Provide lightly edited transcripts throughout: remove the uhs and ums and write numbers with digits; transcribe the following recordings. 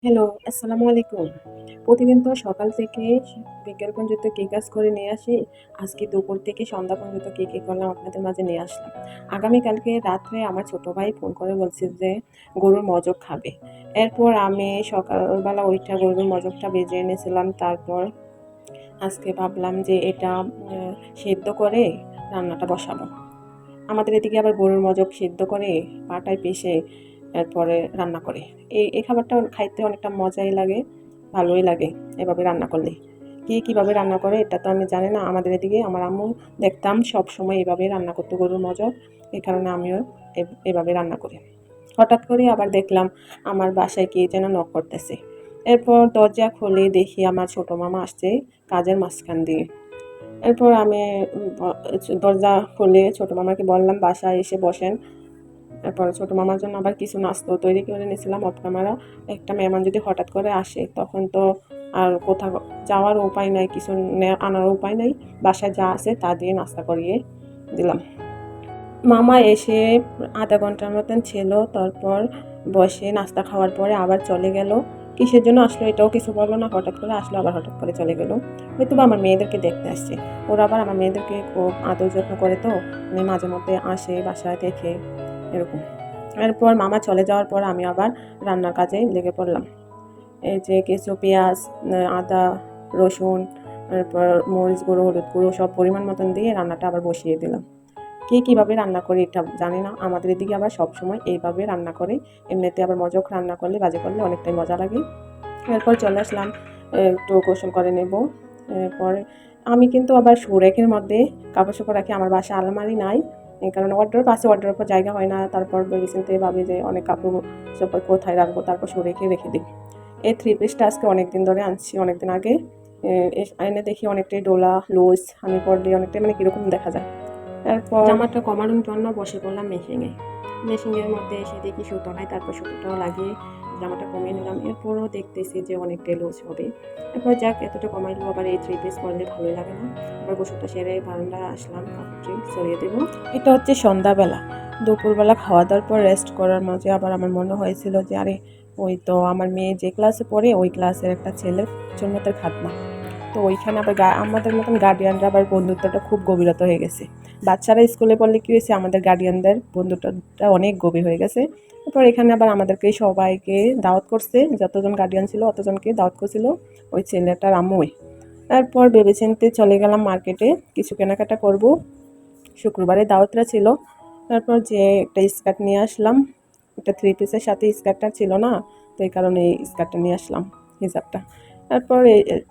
Hello, আসসালামু আলাইকুম। প্রতিদিন তো সকাল থেকে বিকেল পর্যন্ত কি কাজ করে নিয়ে আসি, আজকে দুপুর থেকে সন্ধ্যা পর্যন্ত কি করলাম আপনাদের মাঝে নিয়ে আসলাম। আগামীকালকে রাত্রে আমার ছোট ভাই ফোন করে বলছে যে গরুর মজক খাবে। এরপর আমি সকালবেলা উইঠা গরুর মজকটা ভেজে এনেছিলাম। তারপর আজকে ভাবলাম যে এটা সেদ্ধ করে রান্নাটা বসাবো। আমাদের এদিকে আবার গরুর মজক সেদ্ধ করে পাটায় পিষে এরপরে রান্না করে। এই খাবারটা খাইতে অনেকটা মজাই লাগে, ভালোই লাগে এভাবে রান্না করলে। কীভাবে রান্না করে এটা তো আমি জানি না। আমাদের এদিকে আমার আম্মু দেখতাম সবসময় এভাবে রান্না করতো গরুর মজক। এই কারণে আমিও এভাবে রান্না করি। হঠাৎ করে আবার দেখলাম আমার বাসায় কে যেন নক করতেছে। এরপর দরজা খুলে দেখি আমার ছোট মামা আসছে কাজের মাঝখান দিয়ে। এরপর আমি দরজা খুলে ছোট মামাকে বললাম বাসায় এসে বসেন। এরপর ছোট মামার জন্য আবার কিছু নাস্তা তৈরি করে নিয়েছিলাম অফ ক্যামেরা। একটা মেহমান যদি হঠাৎ করে আসে তখন তো আর কোথাও যাওয়ার উপায় নাই, কিছু আনার উপায় নাই। বাসায় যা আছে তা দিয়ে নাস্তা করিয়ে দিলাম। মামা এসে আধা ঘন্টার মতন ছিল, তারপর বসে নাস্তা খাওয়ার পরে আবার চলে গেল। কিসের জন্য আসলো এটাও কিছু বললো না, হঠাৎ করে আসলো আবার হঠাৎ করে চলে গেল। হয়তো বা আমার মেয়েদেরকে দেখতে আসছে। ওরা আবার আমার মেয়েদেরকে খুব আদর যত্ন করে, তো মানে মাঝে মধ্যে আসে বাসায় দেখে এরকম। এরপর মামা চলে যাওয়ার পর আমি আবার রান্নার কাজে লেগে পড়লাম। এই যে কিছু পেঁয়াজ, আদা, রসুন, তারপর মরিচ গুঁড়ো, হলুদ গুঁড়ো সব পরিমাণ মতন দিয়ে রান্নাটা আবার বসিয়ে দিলাম। কীভাবে রান্না করে এটা জানি না। আমাদের এদিকে আবার সবসময় এইভাবে রান্না করে। এমনিতে আবার মজক রান্না করলে ভাজি করলে অনেকটাই মজা লাগে। এরপর চলে আসলাম একটু গোসল করে নেব। এরপরে আমি কিন্তু আবার সুরেকের মধ্যে কাপড় চোপড় রাখি। আমার বাসায় আলমারি নাই, এই কারণে ওয়ার্ড্রোব আছে, ওয়ার্ড্রোবের জায়গা হয় না। তারপর ভেবেচিন্তে ভাবি যে অনেক কাপড় চোপড় কোথায় রাখবো, তারপর সুরেকে রেখে দিই। এই থ্রি পিসটা আজকে অনেকদিন ধরে আনছি, অনেকদিন আগে এনে দেখি অনেকটাই ডোলা লুজ, আমি পরলে অনেকটাই মানে কীরকম দেখা যায়। তারপর জামাটা কমানোর জন্য বসে পড়লাম মেশিনের মধ্যে এসে দেখি সুতো নাই, তারপর সুতোটাও লাগিয়ে জামাটা কমিয়ে নিলাম। এরপরও দেখতেছি যে অনেকটাই লুজ হবে। এরপর যাক এতটা কমাইলেও আবার এই থ্রি পিস পরলে ভালোই লাগে না। আবার গোসলটা সেরে বারান্দা আসলাম, কাপড়টি ছড়িয়ে দেবো। এটা হচ্ছে সন্ধ্যাবেলা। দুপুরবেলা খাওয়া দাওয়ার পর রেস্ট করার মাঝে আবার আমার মনে হয়েছিল যে আরে ওই তো আমার মেয়ে যে ক্লাসে পড়ে ওই ক্লাসের একটা ছেলের জন্মতের খাতনা। তো ওইখানে আবার আমাদের মতন গার্ডিয়ানরা আবার বন্ধুত্বটা খুব গভীরতা হয়ে গেছে। বাচ্চারা স্কুলে পড়লে কী হয়েছে, আমাদের গার্ডিয়ানদের বন্ধুত্বটা অনেক গভীর হয়ে গেছে। তারপর এখানে আবার আমাদেরকে সবাইকে দাওয়াত করছে, যতজন গার্ডিয়ান ছিল অতজনকে দাওয়াত করছিল ওই ছেলেটার আম্মুই। তারপর ভেবেচিন্তে চলে গেলাম মার্কেটে, কিছু কেনাকাটা করব। শুক্রবারে দাওয়াতরা ছিল। তারপর যে একটা স্কার্ট নিয়ে আসলাম, একটা থ্রি পিসের সাথে স্কার্টটা ছিল না, তো এই কারণে এই স্কার্টটা নিয়ে আসলাম, হিজাবটা। তারপর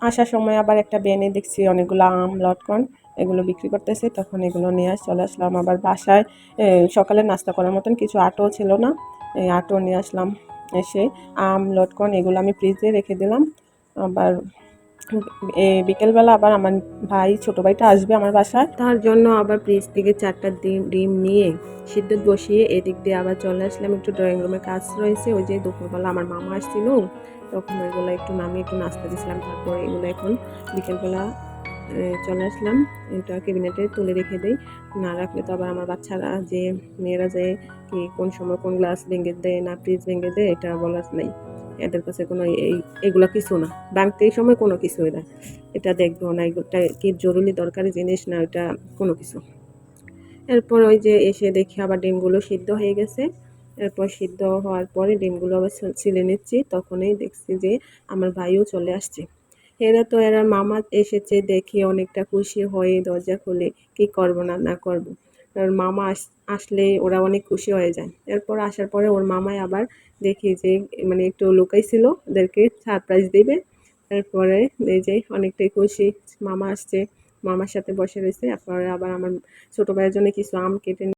আসার সময় আবার একটা বেনে দেখছি অনেকগুলো আম লটকন এগুলো বিক্রি করতেছে, তখন এগুলো নিয়ে চলে আসলাম। আবার বাসায় সকালে নাস্তা করার মতন কিছু আটাও ছিল না, এই আটাও নিয়ে আসলাম। এসে আম লটকন এগুলো আমি ফ্রিজে রেখে দিলাম। আবার বিকেলবেলা আবার আমার ভাই ছোটো ভাইটা আসবে আমার বাসায়, তার জন্য আবার ফ্রিজ থেকে 4টা ডিম নিয়ে সিদ্ধ বসিয়ে এদিক দিয়ে আবার চলে আসলাম। একটু ড্রয়িং রুমের কাজ রয়েছে, ওই যে দুপুরবেলা আমার মামা আসছিল তখন ওইগুলো একটু নামিয়ে একটু নাস্তা দিয়েছিলাম। তারপরে এগুলো এখন বিকেলবেলা চলে আসলাম, এটা ক্যাবিনেটে তুলে রেখে দিই। না রাখলে তো আবার আমার বাচ্চারা যে মেয়েরা যে কি কোন সময় কোন গ্লাস ভেঙে দেয় না ফ্রিজ ভেঙে দেয় এটা বলার নাই। এদের কাছে কোনো এগুলো কিছু না, ভাঙতে এই সময় কোনো কিছুই না। এটা দেখবো না, এগুলোটা কি জরুরি দরকারি জিনিস না, এটা কোনো কিছু। এরপর ওই যে এসে দেখি আবার ডিমগুলো সিদ্ধ হয়ে গেছে। এরপর সিদ্ধ হওয়ার পরে ডিমগুলো আবার ছিলে নিচ্ছি, তখনই দেখছি যে আমার ভাইও চলে আসছে। এরা মামা এসেছে দেখে অনেকটা খুশি হয়ে দরজা খুলে কি করব না করব। মামা আসলে ওরা অনেক খুশি হয়ে যায়। এরপর আসার পরে ওর মামাই আবার দেখি যে মানে একটু লুকাইছিল ওদেরকে সারপ্রাইজ দেবে। তারপরে এই যে অনেকটাই খুশি, মামা আসছে, মামার সাথে বসে রয়েছে। তারপরে আবার আমার ছোট ভাইয়ের জন্য কিছু আম কেটে